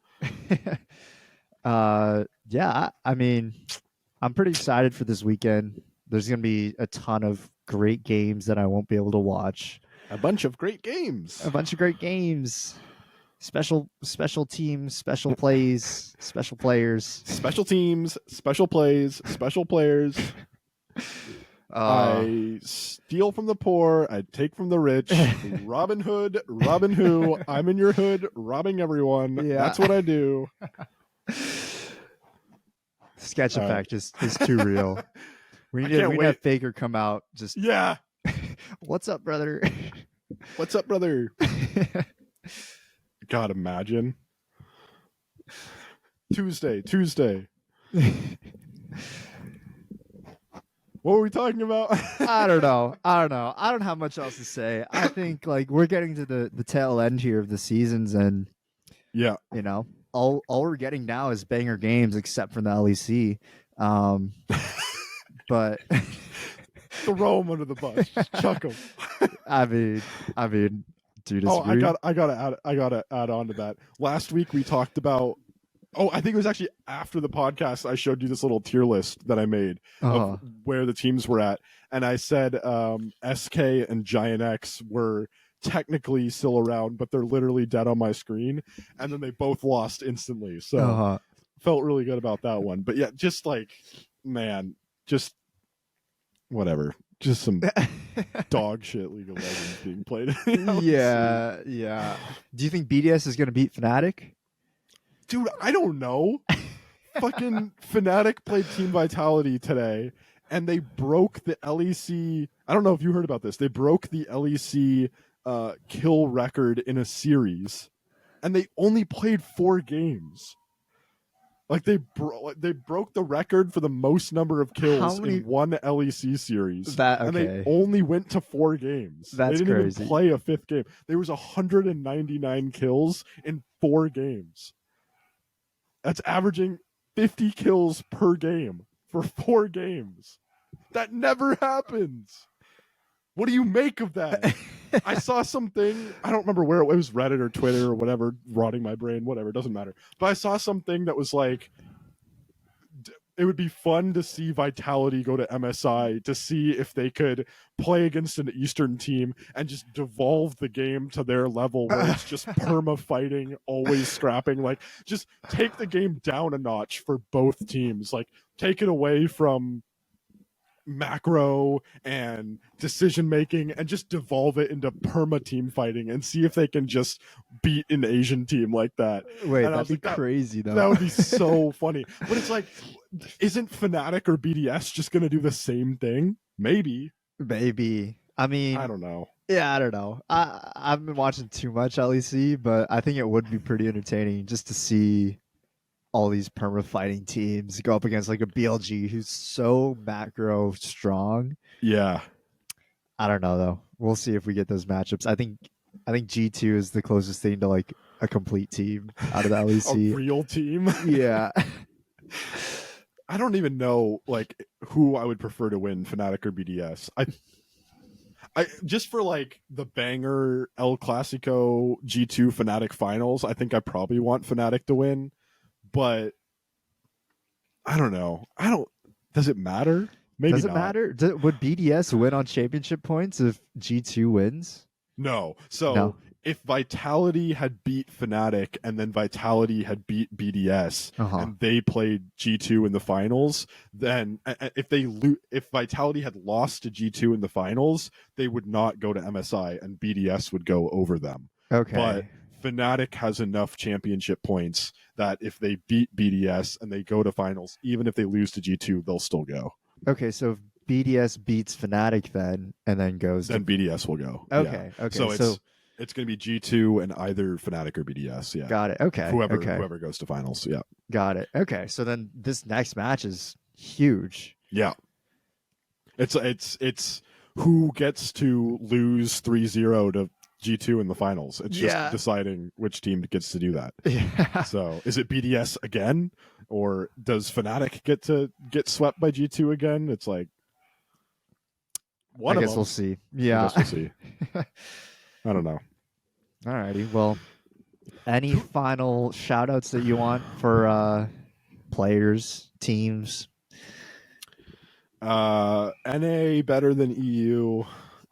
S1: Yeah, I mean, I'm pretty excited for this weekend. There's going to be a ton of great games that I won't be able to watch.
S2: A bunch of great games.
S1: Special teams, special plays, special players.
S2: Special teams, special plays, special players. I steal from the poor, I take from the rich. Robin Hood, Robin Who, I'm in your hood, robbing everyone. Yeah. That's what I do.
S1: Sketch effect is too real. We need to have Faker come out just What's up, brother?
S2: What's up, brother? God, imagine. Tuesday. What were we talking about?
S1: I don't know. I don't have much else to say. I think we're getting to the tail end here of the seasons, and all we're getting now is banger games, except for the LEC. But
S2: throw them under the bus, just chuck them.
S1: I mean, do you disagree?
S2: I gotta add on to that. Last week we talked about. Oh, I think it was actually after the podcast I showed you this little tier list that I made of where the teams were at. And I said SK and Giant X were technically still around, but they're literally dead on my screen. And then they both lost instantly. So felt really good about that one. But yeah, just whatever. Just some dog shit League of Legends being played.
S1: Yeah. Do you think BDS is going to beat Fnatic?
S2: Dude, I don't know. Fucking Fnatic played Team Vitality today, and they broke the LEC. I don't know if you heard about this. They broke the LEC kill record in a series, and they only played 4 games. They broke the record for the most number of kills in one LEC series, and they only went to 4 games.
S1: That's
S2: they didn't
S1: crazy.
S2: even play a 5th game. There was 199 kills in 4 games. That's averaging 50 kills per game for 4 games. That never happens. What do you make of that? I saw something, I don't remember where it was, Reddit or Twitter or whatever, rotting my brain, whatever, it doesn't matter. But I saw something that was like, it would be fun to see Vitality go to MSI to see if they could play against an Eastern team and just devolve the game to their level where it's just perma fighting, always scrapping. Just take the game down a notch for both teams. Take it away from macro and decision making and just devolve it into perma team fighting and see if they can just beat an Asian team like that.
S1: Wait, that'd be crazy though.
S2: That would be so funny. But it's isn't Fnatic or BDS just gonna do the same thing? Maybe.
S1: I mean,
S2: I don't know.
S1: Yeah, I don't know. I've been watching too much LEC, but I think it would be pretty entertaining just to see all these perma fighting teams go up against a BLG who's so macro strong.
S2: Yeah.
S1: I don't know though. We'll see if we get those matchups. I think G2 is the closest thing to a complete team out of the LEC.
S2: A real team?
S1: Yeah.
S2: I don't even know who I would prefer to win, Fnatic or BDS. I just for the banger El Clasico G2 Fnatic finals, I think I probably want Fnatic to win. But I don't know. Does it matter? Maybe
S1: Does it matter? Would BDS win on championship points if G2 wins?
S2: No. So if Vitality had beat Fnatic and then Vitality had beat BDS and they played G2 in the finals, then if Vitality had lost to G2 in the finals, they would not go to MSI and BDS would go over them.
S1: Okay.
S2: But Fnatic has enough championship points that if they beat BDS and they go to finals, even if they lose to G2, they'll still go.
S1: Okay, so if BDS beats Fnatic then and then goes...
S2: Then BDS will go.
S1: Okay,
S2: yeah.
S1: okay.
S2: It's going to be G2 and either Fnatic or BDS. Yeah.
S1: Got it. Okay.
S2: Whoever goes to finals. Yeah.
S1: Got it. Okay. So then this next match is huge.
S2: Yeah. It's who gets to lose 3-0 to G2 in the finals. It's just deciding which team gets to do that.
S1: Yeah.
S2: So is it BDS again, or does Fnatic get swept by G2 again? It's like
S1: I guess we'll see. Yeah.
S2: I guess we'll see. I don't know.
S1: Alrighty. Well, any final shout outs that you want for players, teams?
S2: NA better than EU.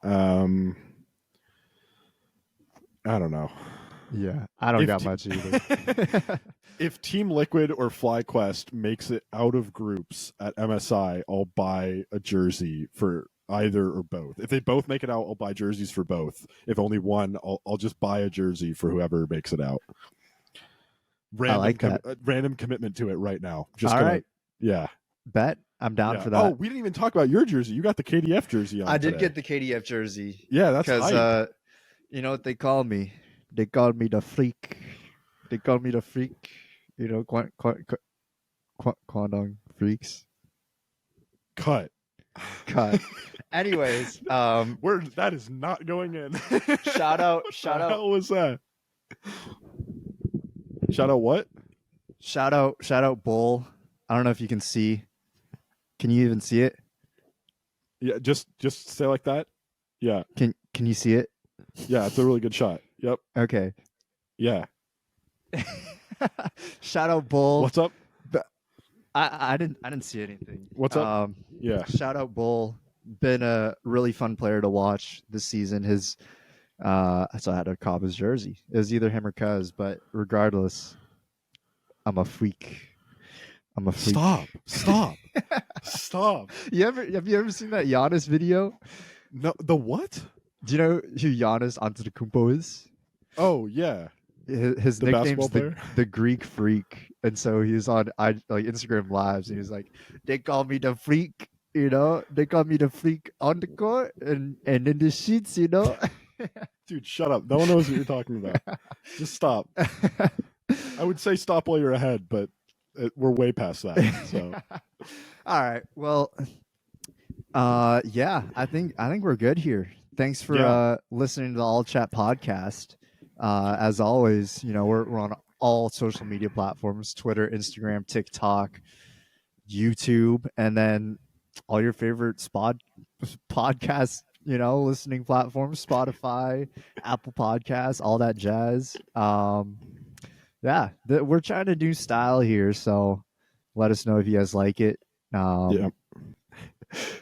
S2: I don't know.
S1: Yeah, I don't got much either.
S2: If Team Liquid or FlyQuest makes it out of groups at MSI, I'll buy a jersey for either or both. If they both make it out, I'll buy jerseys for both. If only one, I'll just buy a jersey for whoever makes it out.
S1: I like that.
S2: Random commitment to it right now.
S1: All right.
S2: Yeah.
S1: Bet. I'm down for that.
S2: Oh, we didn't even talk about your jersey. You got the KDF jersey on.
S1: I did get the KDF jersey.
S2: Yeah, that's
S1: because you know what they call me? They called me the Freec. They called me the Freec. You know, Kwandong Freaks.
S2: Cut.
S1: Anyways,
S2: that is not going in.
S1: shout out.
S2: What the hell was that? Shout out what?
S1: Shout out Bull. I don't know if you can see. Can you even see it?
S2: Yeah, just say like that. Yeah.
S1: Can you see it?
S2: Yeah, it's a really good shot. Yep.
S1: Okay.
S2: Yeah.
S1: Shout out Bull.
S2: What's up?
S1: I didn't see anything.
S2: What's up? Yeah.
S1: Shout out Bull. Been a really fun player to watch this season. His so I had to cop his jersey. It was either him or Cuz, but regardless, I'm a freak.
S2: Stop. Stop.
S1: Have you ever seen that Giannis video?
S2: No, the what?
S1: Do you know who Giannis Antetokounmpo is?
S2: Oh yeah.
S1: His nickname's the Greek Freak, and so he's on Instagram lives, and he's like, they call me the Freak, you know, they call me the Freak on the court and in the sheets, you know.
S2: Dude, shut up. No one knows what you're talking about. Just stop. I would say stop while you're ahead, but we're way past that. So,
S1: all right. Well, yeah, I think we're good here. Thanks for listening to the All Chat podcast. As always, you know, we're on all social media platforms: Twitter, Instagram, TikTok, YouTube, and then all your favorite podcast, you know, listening platforms: Spotify, Apple Podcasts, all that jazz. Yeah, we're trying to do style here, so let us know if you guys like it.
S2: Yeah.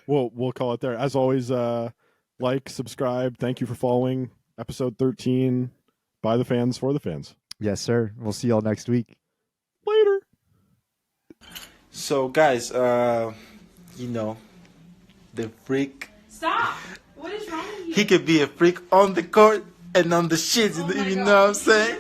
S2: We'll call it there. As always, like, subscribe. Thank you for following episode 13. By the fans, for the fans.
S1: Yes, sir. We'll see y'all next week.
S2: Later.
S3: So, guys, you know, the freak.
S4: Stop! What is wrong with you?
S3: He could be a freak on the court and on the shit.
S4: Oh
S3: you know
S4: God.
S3: what I'm saying?